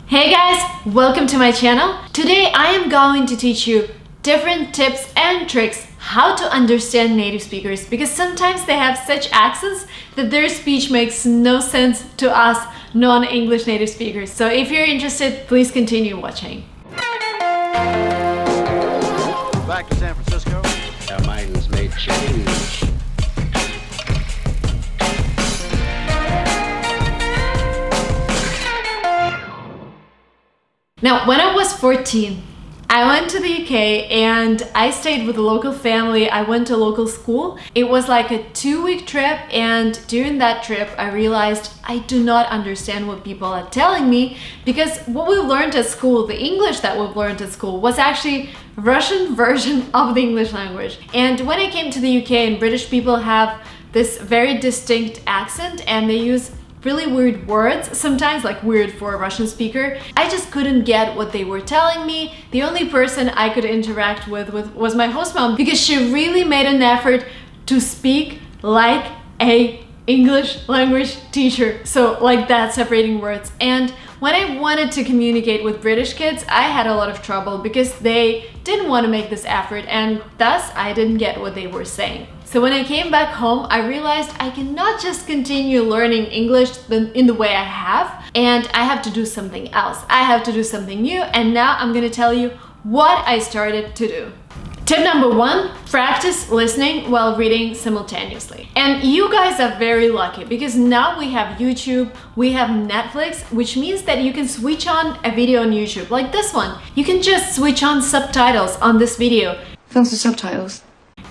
Hey guys, welcome to my channel. Today I am going to teach you different tips and tricks how to understand native speakers, because sometimes they have such accents that their speech makes no sense to us non-English native speakers. So if you're interested, please continue watching. Back to San Francisco. Our minds may change. Now, when I was 14, I went to the UK and I stayed with a local family. I went to a local school. It was like a 2-week trip, and during that trip I realized I do not understand what people are telling me, because what we learned at school, the English that we've learned at school, was actually Russian version of the English language. And when I came to the UK, and British people have this very distinct accent and they use really weird words, sometimes like weird for a Russian speaker, I just couldn't get what they were telling me. The only person I could interact with was my host mom, because she really made an effort to speak like a English language teacher. So like that, separating words. And when I wanted to communicate with British kids, I had a lot of trouble because they didn't want to make this effort, and thus I didn't get what they were saying. So when I came back home, I realized I cannot just continue learning English in the way I have, and I have to do something else. I have to do something new, and now I'm gonna tell you what I started to do. Tip number 1, practice listening while reading simultaneously. And you guys are very lucky, because now we have YouTube, we have Netflix, which means that you can switch on a video on YouTube, like this one. You can just switch on subtitles on this video. Films with subtitles.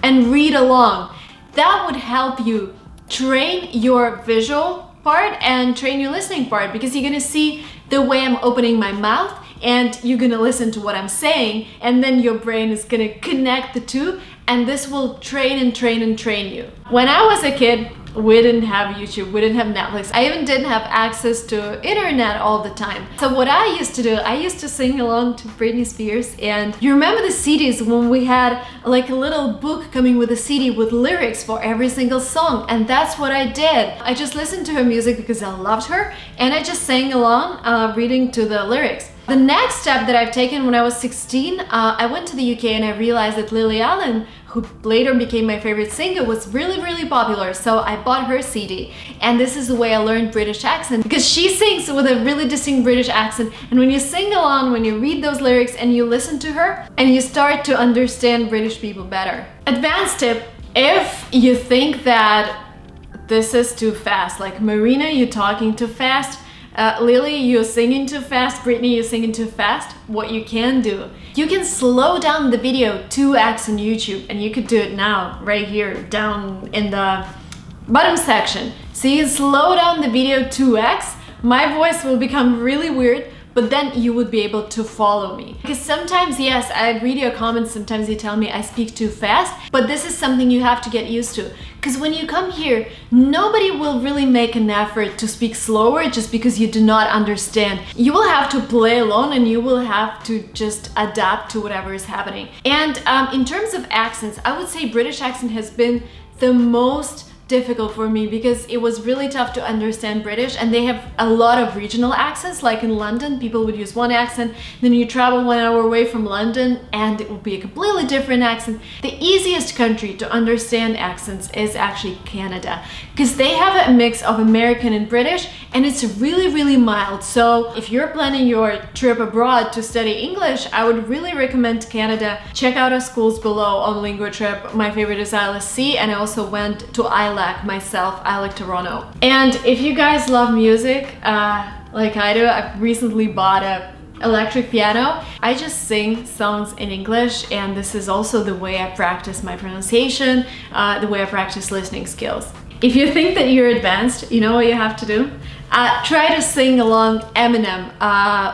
And read along. That would help you train your visual part and train your listening part, because you're gonna see the way I'm opening my mouth, and you're gonna listen to what I'm saying, and then your brain is gonna connect the two, and this will train and train and train you. When I was a kid, we didn't have YouTube, we didn't have Netflix. I even didn't have access to internet all the time. So what I used to do, I used to sing along to Britney Spears. And you remember the CDs when we had like a little book coming with a CD with lyrics for every single song? And that's what I did. I just listened to her music because I loved her, and I just sang along, reading to the lyrics. The next step that I've taken when I was 16, I went to the UK and I realized that Lily Allen, who later became my favorite singer, was really popular. So I bought her CD, and this is the way I learned British accent, because she sings with a really distinct British accent. And when you sing along, when you read those lyrics and you listen to her, and you start to understand British people better. Advanced tip: if you think that this is too fast, like Marina, you're talking too fast, Lily, you're singing too fast, Brittany, you're singing too fast, what you can do, you can slow down the video 2x on YouTube, and you could do it now, right here, down in the bottom section. So you slow down the video 2x, my voice will become really weird, but then you would be able to follow me. Because sometimes, yes, I read your comments, sometimes you tell me I speak too fast, but this is something you have to get used to. Because when you come here, nobody will really make an effort to speak slower just because you do not understand. You will have to play along, and you will have to just adapt to whatever is happening. And in terms of accents, I would say British accent has been the most difficult for me, because it was really tough to understand British, and they have a lot of regional accents. Like in London, people would use one accent, then you travel 1 hour away from London and it would be a completely different accent. The easiest country to understand accents is actually Canada, because they have a mix of American and British, and it's really mild. So if you're planning your trip abroad to study English, I would really recommend Canada. Check out our schools below on LinguaTrip. My favorite is ILSC, and I also went to myself, ILAC Toronto. And if you guys love music, like I do, I've recently bought a electric piano. I just sing songs in English, and this is also the way I practice my pronunciation, the way I practice listening skills. If you think that you're advanced, you know what you have to do? Try to sing along Eminem,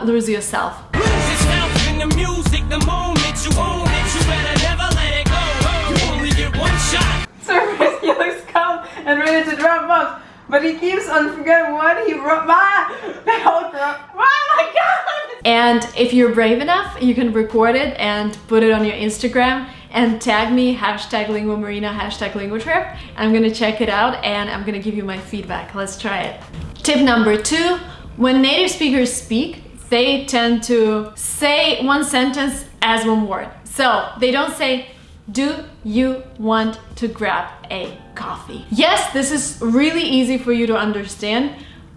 Lose Yourself. Lose yourself in the music, the moment you own it, you better never let it go. You only get one shot. Surface, he looks calm and ready to drop bombs, but he keeps on forgetting what he wrote. The Velcro. Oh my god! And if you're brave enough, you can record it and put it on your Instagram and tag me, #linguamarina, #linguatrip. I'm gonna check it out, and I'm gonna give you my feedback. Let's try it. Tip number 2, when native speakers speak, they tend to say one sentence as one word. So they don't say, do you want to grab a coffee? Yes, this is really easy for you to understand,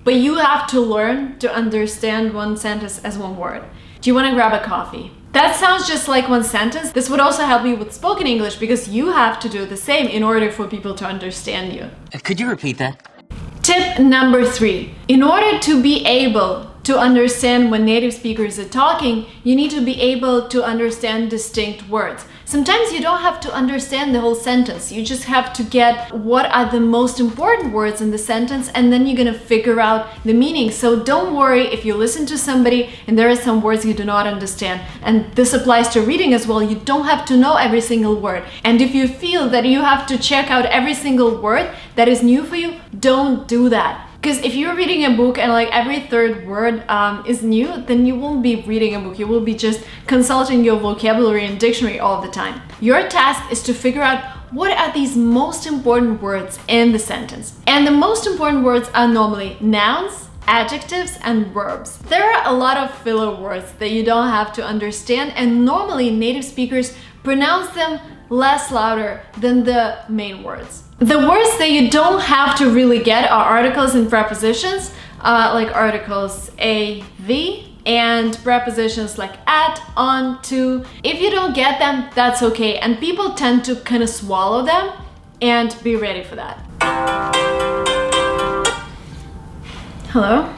but you have to learn to understand one sentence as one word. Do you want to grab a coffee? That sounds just like one sentence. This would also help you with spoken English because you have to do the same in order for people to understand you. Could you repeat that? Tip number 3. In order to be able to understand when native speakers are talking, you need to be able to understand distinct words. Sometimes you don't have to understand the whole sentence. You just have to get what are the most important words in the sentence, and then you're gonna figure out the meaning. So don't worry if you listen to somebody and there are some words you do not understand. And this applies to reading as well. You don't have to know every single word. And if you feel that you have to check out every single word that is new for you, don't do that. Because if you're reading a book and like every third word is new, then you won't be reading a book. You will be just consulting your vocabulary and dictionary all the time. Your task is to figure out what are these most important words in the sentence. And the most important words are normally nouns, adjectives, and verbs. There are a lot of filler words that you don't have to understand, and normally native speakers pronounce them less louder than the main words. The words that you don't have to really get are articles and prepositions, like articles a, the, and prepositions like at, on, to. If you don't get them, that's okay, and people tend to kind of swallow them, and be ready for that. Hello?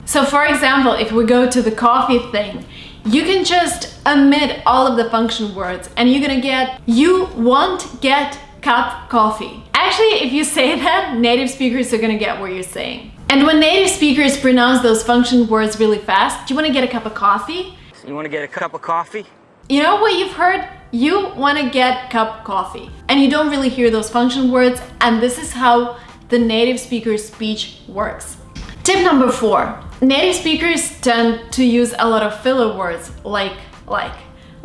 So for example, if we go to the coffee thing, you can just omit all of the function words and you're gonna get, you won't get cup coffee. Actually, if you say that, native speakers are gonna get what you're saying. And when native speakers pronounce those function words really fast, do you wanna get a cup of coffee? You want to get a cup of coffee? You know what you've heard? You wanna get cup coffee. And you don't really hear those function words, and this is how the native speaker's speech works. Tip number 4. Native speakers tend to use a lot of filler words like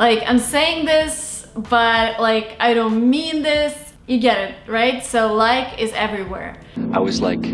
I'm saying this, but like I don't mean this. You get it, right? So like is everywhere. I was like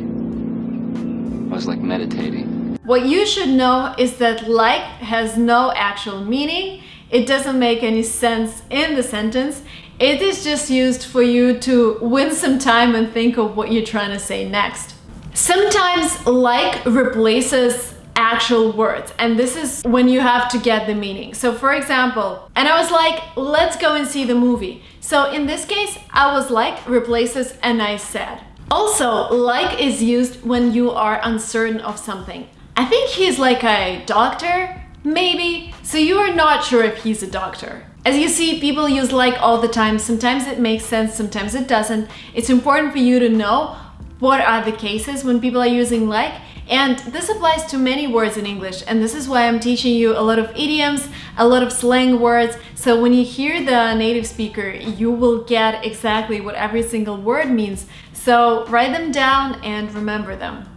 meditating. What you should know is that like has no actual meaning. It doesn't make any sense in the sentence. It is just used for you to win some time and think of what you're trying to say next. Sometimes like replaces actual words, and this is when you have to get the meaning. So for example, and I was like, let's go and see the movie. So in this case, I was like replaces and I said. Also, like is used when you are uncertain of something. I think he's like a doctor, maybe. So you are not sure if he's a doctor. As you see, people use like all the time. Sometimes it makes sense, sometimes it doesn't. It's important for you to know what are the cases when people are using like, and this applies to many words in English, and this is why I'm teaching you a lot of idioms, a lot of slang words, so when you hear the native speaker, you will get exactly what every single word means. So write them down and remember them.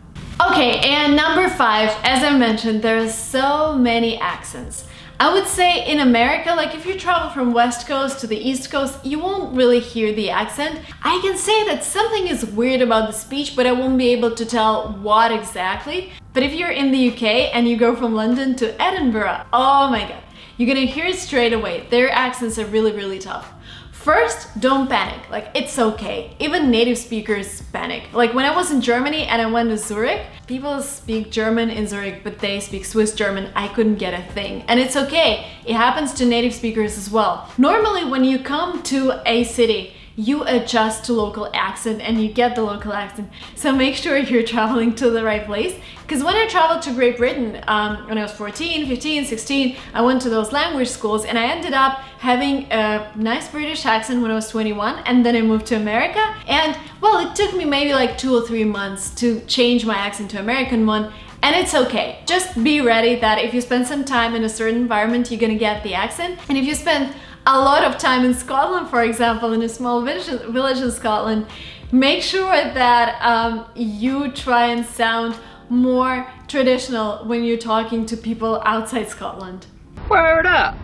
Okay, and number 5, as I mentioned, there are so many accents. I would say in America, like if you travel from West Coast to the East Coast, you won't really hear the accent. I can say that something is weird about the speech, but I won't be able to tell what exactly. But if you're in the UK and you go from London to Edinburgh, oh my god, you're gonna hear it straight away. Their accents are really, really tough. First, don't panic, like it's okay. Even native speakers panic. Like when I was in Germany and I went to Zurich, people speak German in Zurich, but they speak Swiss German. I couldn't get a thing. And it's okay, it happens to native speakers as well. Normally when you come to a city, you adjust to local accent and you get the local accent. So make sure you're traveling to the right place. Because when I traveled to Great Britain, when I was 14, 15, 16, I went to those language schools and I ended up having a nice British accent when I was 21, and then I moved to America. And well, it took me maybe like 2 or 3 months to change my accent to American one. And it's okay. Just be ready that if you spend some time in a certain environment, you're gonna get the accent. And if you spend a lot of time in Scotland, for example, in a small village in Scotland, make sure that you try and sound more traditional when you're talking to people outside Scotland. Word up!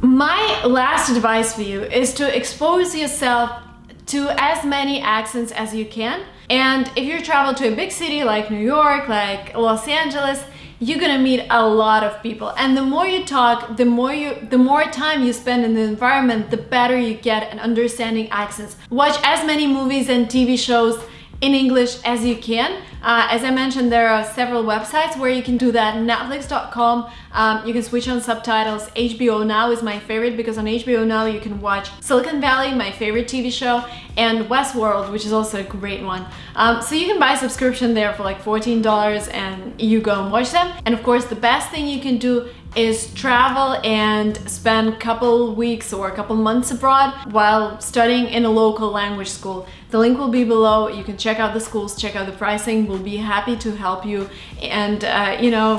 My last advice for you is to expose yourself to as many accents as you can, And if you travel to a big city like New York, like Los Angeles, you're gonna meet a lot of people. And the more you talk, the more time you spend in the environment, the better you get at understanding accents. Watch as many movies and TV shows in English as you can. As I mentioned, there are several websites where you can do that. Netflix.com, you can switch on subtitles. HBO Now is my favorite because on HBO Now you can watch Silicon Valley, my favorite TV show, and Westworld, which is also a great one. So you can buy a subscription there for like $14 and you go and watch them. And of course, the best thing you can do is travel and spend a couple weeks or a couple months abroad while studying in a local language school. The link will be below. You can check out the schools, check out the pricing. We'll be happy to help you and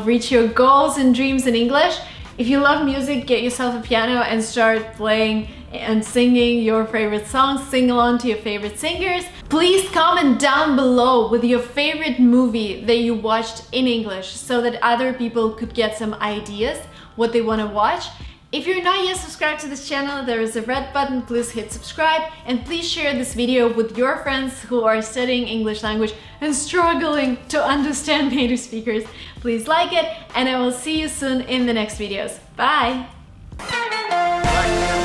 reach your goals and dreams in English. If you love music, get yourself a piano and start playing and singing your favorite songs, sing along to your favorite singers. Please comment down below with your favorite movie that you watched in English so that other people could get some ideas what they want to watch. If you're not yet subscribed to this channel, there is a red button, please hit subscribe, and please share this video with your friends who are studying English language and struggling to understand native speakers. Please like it, and I will see you soon in the next videos. Bye! Back to